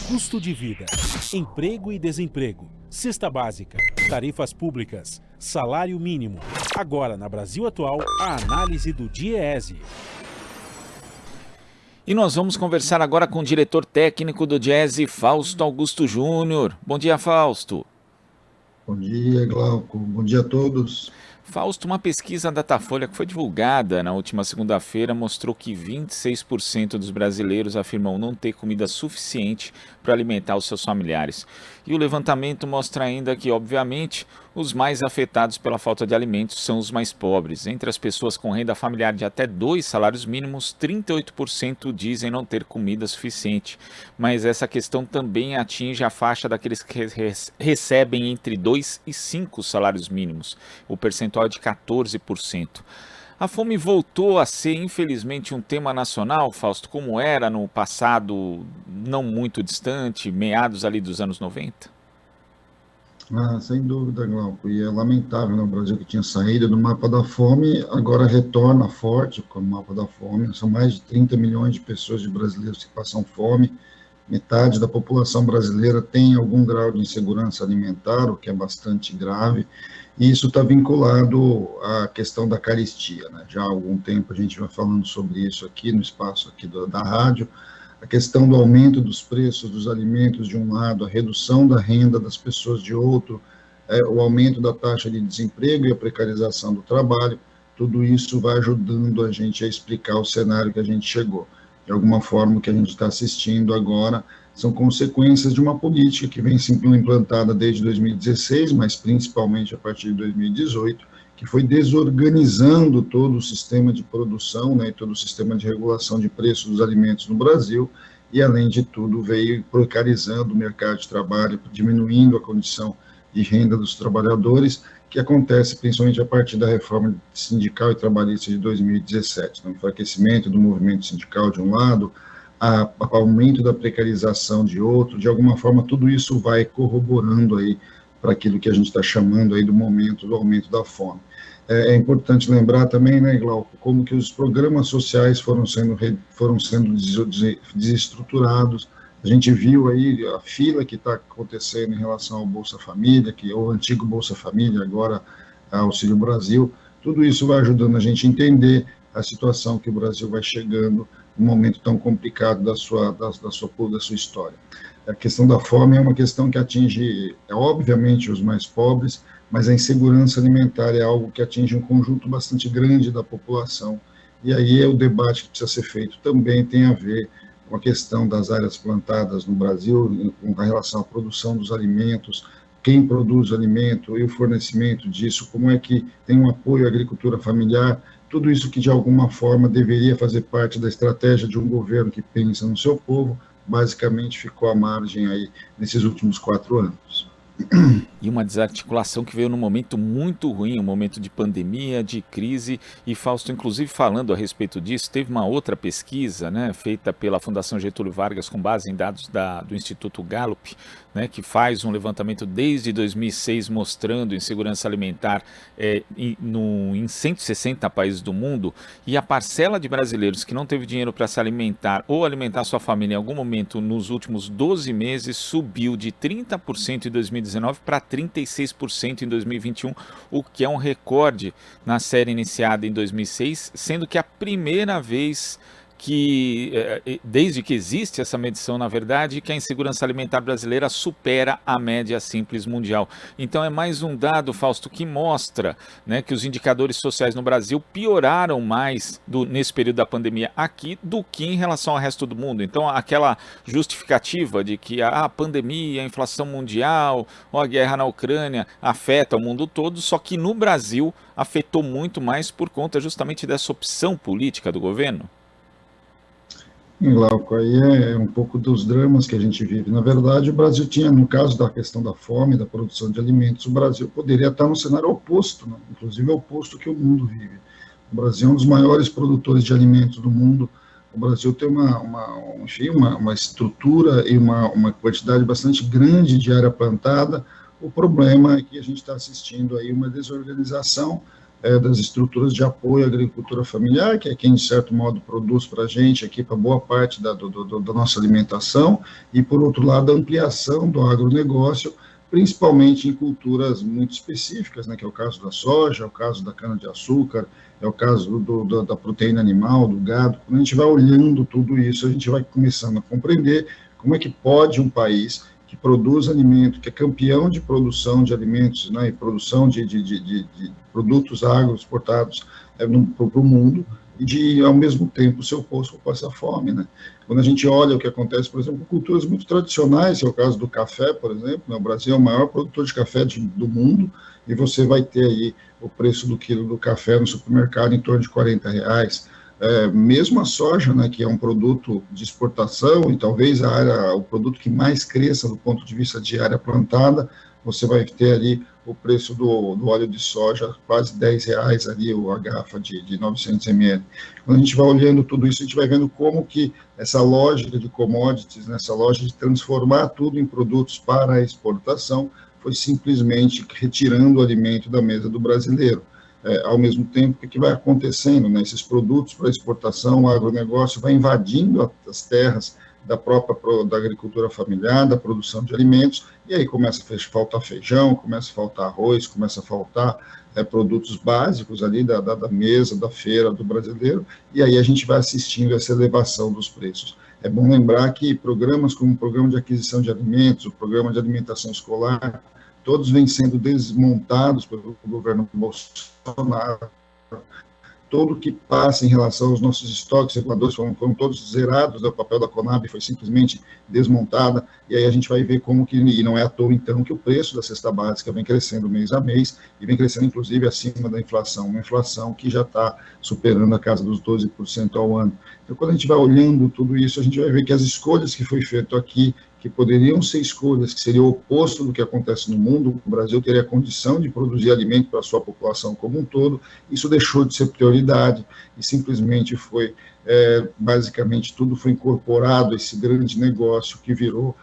Custo de vida, emprego e desemprego, cesta básica, tarifas públicas, salário mínimo. Agora, na Brasil Atual, a análise do DIEESE. E nós vamos conversar agora com o diretor técnico do DIEESE, Fausto Augusto Júnior. Bom dia, Fausto. Bom dia, Glauco. Bom dia a todos. Fausto, uma pesquisa Datafolha que foi divulgada na última segunda-feira mostrou que 26% dos brasileiros afirmam não ter comida suficiente para alimentar os seus familiares. E o levantamento mostra ainda que, obviamente, os mais afetados pela falta de alimentos são os mais pobres. Entre as pessoas com renda familiar de até 2 salários mínimos, 38% dizem não ter comida suficiente. Mas essa questão também atinge a faixa daqueles que recebem entre 2 e 5 salários mínimos. O percentual é de 14%. A fome voltou a ser, infelizmente, um tema nacional, Fausto, como era no passado não muito distante, meados ali dos anos 90? Sem dúvida, Glauco. E é lamentável, né? O Brasil, que tinha saído do mapa da fome, agora retorna forte com o mapa da fome. São mais de 30 milhões de pessoas, de brasileiros, que passam fome. Metade da população brasileira tem algum grau de insegurança alimentar, o que é bastante grave. E isso está vinculado à questão da carestia, né? Já há algum tempo a gente vai falando sobre isso aqui no espaço aqui da rádio, a questão do aumento dos preços dos alimentos de um lado, a redução da renda das pessoas de outro, o aumento da taxa de desemprego e a precarização do trabalho, tudo isso vai ajudando a gente a explicar o cenário que a gente chegou. De alguma forma, o que a gente está assistindo agora são consequências de uma política que vem sendo implantada desde 2016, mas principalmente a partir de 2018, que foi desorganizando todo o sistema de produção, né, e todo o sistema de regulação de preços dos alimentos no Brasil, e, além de tudo, veio precarizando o mercado de trabalho, diminuindo a condição de renda dos trabalhadores, que acontece principalmente a partir da reforma sindical e trabalhista de 2017, no enfraquecimento do movimento sindical de um lado, o aumento da precarização de outro. De alguma forma, tudo isso vai corroborando aí para aquilo que a gente está chamando aí do momento do aumento da fome. É importante lembrar também, né, Glauco, como que os programas sociais foram sendo desestruturados. A gente viu aí a fila que está acontecendo em relação ao Bolsa Família, que é o antigo Bolsa Família, agora Auxílio Brasil. Tudo isso vai ajudando a gente a entender a situação que o Brasil vai chegando num momento tão complicado da sua história. A questão da fome é uma questão que atinge, obviamente, os mais pobres, mas a insegurança alimentar é algo que atinge um conjunto bastante grande da população. E aí o debate que precisa ser feito também tem a ver com a questão das áreas plantadas no Brasil, com relação à produção dos alimentos, quem produz o alimento e o fornecimento disso, como é que tem um apoio à agricultura familiar, tudo isso que de alguma forma deveria fazer parte da estratégia de um governo que pensa no seu povo, basicamente ficou à margem aí nesses últimos 4 anos. E uma desarticulação que veio num momento muito ruim, um momento de pandemia, de crise, e Fausto, inclusive, falando a respeito disso, teve uma outra pesquisa, né, feita pela Fundação Getúlio Vargas com base em dados do Instituto Gallup, né, que faz um levantamento desde 2006 mostrando insegurança alimentar em 160 países do mundo, e a parcela de brasileiros que não teve dinheiro para se alimentar ou alimentar sua família em algum momento nos últimos 12 meses subiu de 30% em 2019 para 36% em 2021, o que é um recorde na série iniciada em 2006, sendo que a primeira vez que, desde que existe essa medição, na verdade, que a insegurança alimentar brasileira supera a média simples mundial. Então é mais um dado, Fausto, que mostra, né, que os indicadores sociais no Brasil pioraram mais nesse período da pandemia aqui do que em relação ao resto do mundo. Então aquela justificativa de que a pandemia, a inflação mundial ou a guerra na Ucrânia afeta o mundo todo, só que no Brasil afetou muito mais por conta justamente dessa opção política do governo. Glauco, aí é um pouco dos dramas que a gente vive. Na verdade, o Brasil tinha, no caso da questão da fome, da produção de alimentos, o Brasil poderia estar no cenário oposto, né? Inclusive oposto que o mundo vive. O Brasil é um dos maiores produtores de alimentos do mundo. O Brasil tem uma estrutura e uma quantidade bastante grande de área plantada. O problema é que a gente está assistindo aí uma desorganização das estruturas de apoio à agricultura familiar, que é quem, de certo modo, produz para a gente aqui, para boa parte da nossa alimentação, e, por outro lado, a ampliação do agronegócio, principalmente em culturas muito específicas, né, que é o caso da soja, é o caso da cana-de-açúcar, é o caso da proteína animal, do gado. Quando a gente vai olhando tudo isso, a gente vai começando a compreender como é que pode um país que produz alimento, que é campeão de produção de alimentos, né, e produção de produtos agroexportados para o mundo, e de, ao mesmo tempo, ser oposto a passar fome, né? Quando a gente olha o que acontece, por exemplo, com culturas muito tradicionais, que é o caso do café, por exemplo, né, o Brasil é o maior produtor de café do mundo, e você vai ter aí o preço do quilo do café no supermercado em torno de R$40. Mesmo a soja, né, que é um produto de exportação, e talvez o produto que mais cresça do ponto de vista de área plantada, você vai ter ali o preço do óleo de soja quase R$10 ali, a garrafa de 900 ml. Quando a gente vai olhando tudo isso, a gente vai vendo como que essa lógica de commodities, né, essa lógica de transformar tudo em produtos para a exportação, foi simplesmente retirando o alimento da mesa do brasileiro. Ao mesmo tempo, o que vai acontecendo, né? Esses produtos para exportação, o agronegócio vai invadindo as terras da agricultura familiar, da produção de alimentos, e aí começa a faltar feijão, começa a faltar arroz, começa a faltar produtos básicos ali da mesa, da feira do brasileiro, e aí a gente vai assistindo essa elevação dos preços. É bom lembrar que programas como o Programa de Aquisição de Alimentos, o Programa de Alimentação Escolar, todos vêm sendo desmontados pelo governo Bolsonaro. Todo o que passa em relação aos nossos estoques reguladores foram todos zerados, o papel da Conab foi simplesmente desmontada, e aí a gente vai ver como que, e não é à toa então, que o preço da cesta básica vem crescendo mês a mês, e vem crescendo inclusive acima da inflação, uma inflação que já está superando a casa dos 12% ao ano. Então, quando a gente vai olhando tudo isso, a gente vai ver que as escolhas que foi feito aqui, que poderiam ser escolhas que seriam o oposto do que acontece no mundo, o Brasil teria condição de produzir alimento para a sua população como um todo, isso deixou de ser prioridade e simplesmente foi, basicamente, tudo foi incorporado a esse grande negócio que virou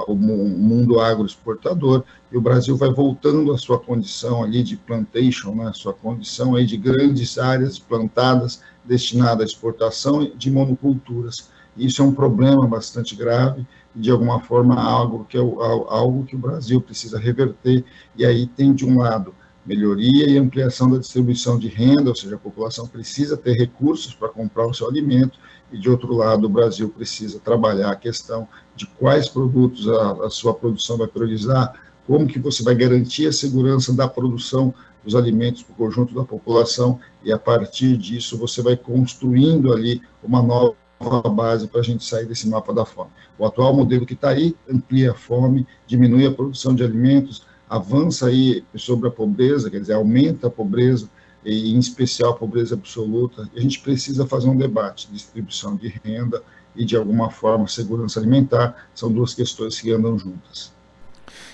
o mundo agroexportador, e o Brasil vai voltando à sua condição ali de plantation, né, sua condição aí de grandes áreas plantadas destinadas à exportação de monoculturas. Isso é um problema bastante grave, e de alguma forma algo que o Brasil precisa reverter, e aí tem de um lado melhoria e ampliação da distribuição de renda, ou seja, a população precisa ter recursos para comprar o seu alimento, e de outro lado o Brasil precisa trabalhar a questão de quais produtos a sua produção vai priorizar, como que você vai garantir a segurança da produção dos alimentos para o conjunto da população, e a partir disso você vai construindo ali uma nova base para a gente sair desse mapa da fome. O atual modelo que está aí amplia a fome, diminui a produção de alimentos, avança aí sobre a pobreza, quer dizer, aumenta a pobreza, e em especial a pobreza absoluta, e a gente precisa fazer um debate, distribuição de renda e, de alguma forma, segurança alimentar, são duas questões que andam juntas.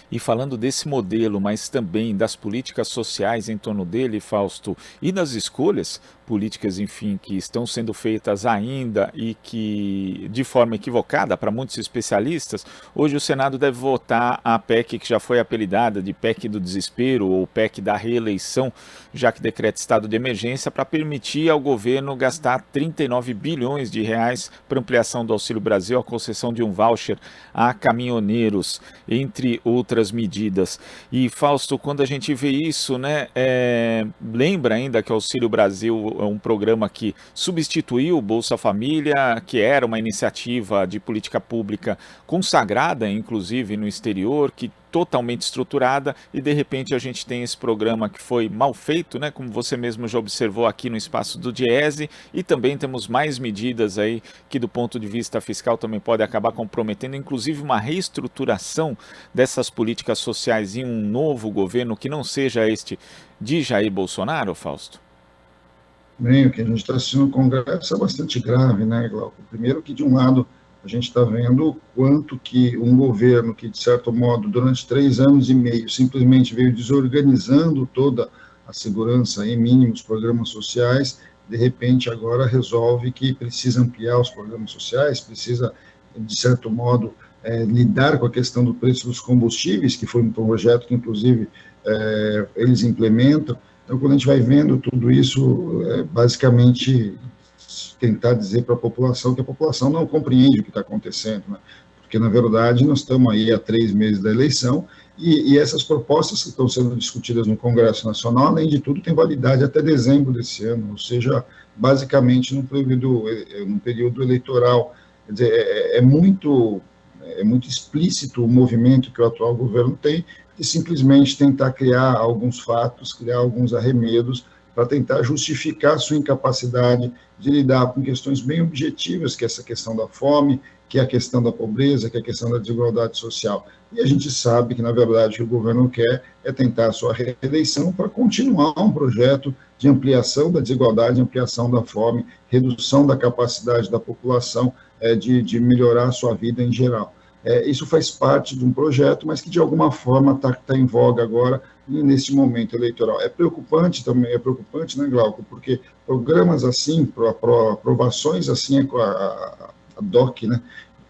E falando desse modelo, mas também das políticas sociais em torno dele, Fausto, e das escolhas políticas, enfim, que estão sendo feitas ainda e que, de forma equivocada para muitos especialistas, hoje o Senado deve votar a PEC que já foi apelidada de PEC do desespero ou PEC da reeleição, já que decreta estado de emergência para permitir ao governo gastar 39 bilhões de reais para ampliação do Auxílio Brasil, a concessão de um voucher a caminhoneiros, entre outras medidas. E, Fausto, quando a gente vê isso, né, lembra ainda que o Auxílio Brasil é um programa que substituiu o Bolsa Família, que era uma iniciativa de política pública consagrada, inclusive no exterior, que totalmente estruturada, e de repente a gente tem esse programa que foi mal feito, né, como você mesmo já observou aqui no espaço do Diese, e também temos mais medidas aí que do ponto de vista fiscal também pode acabar comprometendo, inclusive uma reestruturação dessas políticas sociais em um novo governo que não seja este de Jair Bolsonaro, Fausto? Bem, o que a gente está assistindo no Congresso é bastante grave, né, Glauco? Primeiro que, de um lado, a gente está vendo o quanto que um governo que, de certo modo, durante 3 anos e meio, simplesmente veio desorganizando toda a segurança em mínimos programas sociais, de repente agora resolve que precisa ampliar os programas sociais, precisa, de certo modo, lidar com a questão do preço dos combustíveis, que foi um projeto que, inclusive, eles implementam, Então, quando a gente vai vendo tudo isso, basicamente tentar dizer para a população que a população não compreende o que está acontecendo, né? Porque, na verdade, nós estamos aí há 3 meses da eleição e essas propostas que estão sendo discutidas no Congresso Nacional, além de tudo, têm validade até dezembro desse ano, ou seja, basicamente num período eleitoral. Quer dizer, é muito explícito o movimento que o atual governo tem de simplesmente tentar criar alguns fatos, criar alguns arremedos para tentar justificar a sua incapacidade de lidar com questões bem objetivas, que é essa questão da fome, que é a questão da pobreza, que é a questão da desigualdade social. E a gente sabe que, na verdade, o que o governo quer é tentar a sua reeleição para continuar um projeto de ampliação da desigualdade, ampliação da fome, redução da capacidade da população de melhorar a sua vida em geral. Isso faz parte de um projeto, mas que de alguma forma está em voga agora, nesse momento eleitoral. É preocupante também, né, Glauco, porque programas assim, aprovações assim, a DOC, né,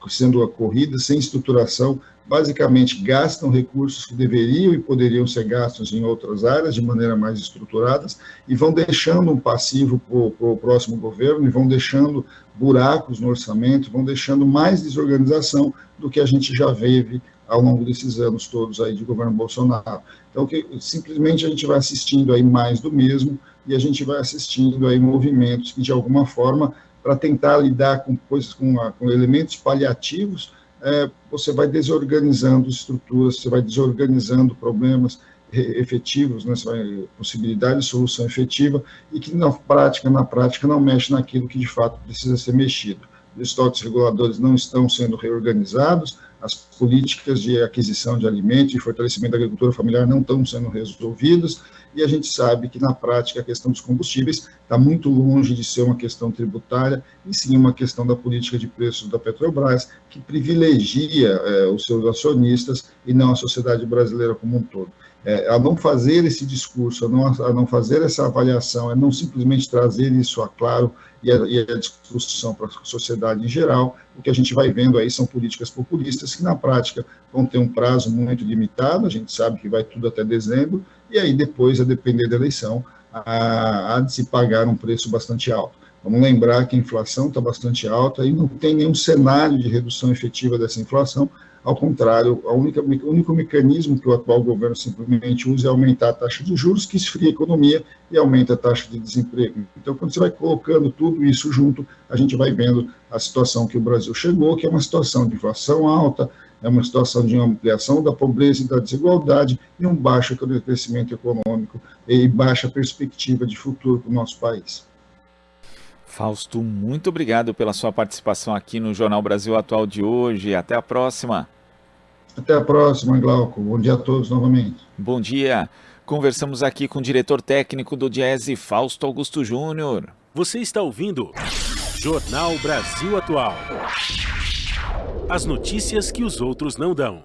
sendo ocorridas, sem estruturação, basicamente gastam recursos que deveriam e poderiam ser gastos em outras áreas de maneira mais estruturadas e vão deixando um passivo para o próximo governo e vão deixando buracos no orçamento, vão deixando mais desorganização do que a gente já vive ao longo desses anos todos aí de governo Bolsonaro. Então, simplesmente a gente vai assistindo aí mais do mesmo e a gente vai assistindo aí movimentos que, de alguma forma, para tentar lidar com coisas, com elementos paliativos, você vai desorganizando estruturas, você vai desorganizando problemas efetivos, né, possibilidade de solução efetiva, e que na prática não mexe naquilo que de fato precisa ser mexido. Os estoques reguladores não estão sendo reorganizados, as políticas de aquisição de alimentos e fortalecimento da agricultura familiar não estão sendo resolvidas, e a gente sabe que, na prática, a questão dos combustíveis está muito longe de ser uma questão tributária, e sim uma questão da política de preços da Petrobras, que privilegia os seus acionistas e não a sociedade brasileira como um todo. A não fazer esse discurso, a não fazer essa avaliação, a não simplesmente trazer isso a claro e a discussão para a sociedade em geral, o que a gente vai vendo aí são políticas populistas que, na prática, vão ter um prazo muito limitado, a gente sabe que vai tudo até dezembro, e aí depois, a depender da eleição, há de se pagar um preço bastante alto. Vamos lembrar que a inflação está bastante alta e não tem nenhum cenário de redução efetiva dessa inflação. Ao contrário, o único mecanismo que o atual governo simplesmente usa é aumentar a taxa de juros, que esfria a economia e aumenta a taxa de desemprego. Então, quando você vai colocando tudo isso junto, a gente vai vendo a situação que o Brasil chegou, que é uma situação de inflação alta, é uma situação de ampliação da pobreza e da desigualdade e um baixo crescimento econômico e baixa perspectiva de futuro para o nosso país. Fausto, muito obrigado pela sua participação aqui no Jornal Brasil Atual de hoje. Até a próxima. Até a próxima, Glauco. Bom dia a todos novamente. Bom dia. Conversamos aqui com o diretor técnico do Diese, Fausto Augusto Júnior. Você está ouvindo Jornal Brasil Atual. As notícias que os outros não dão.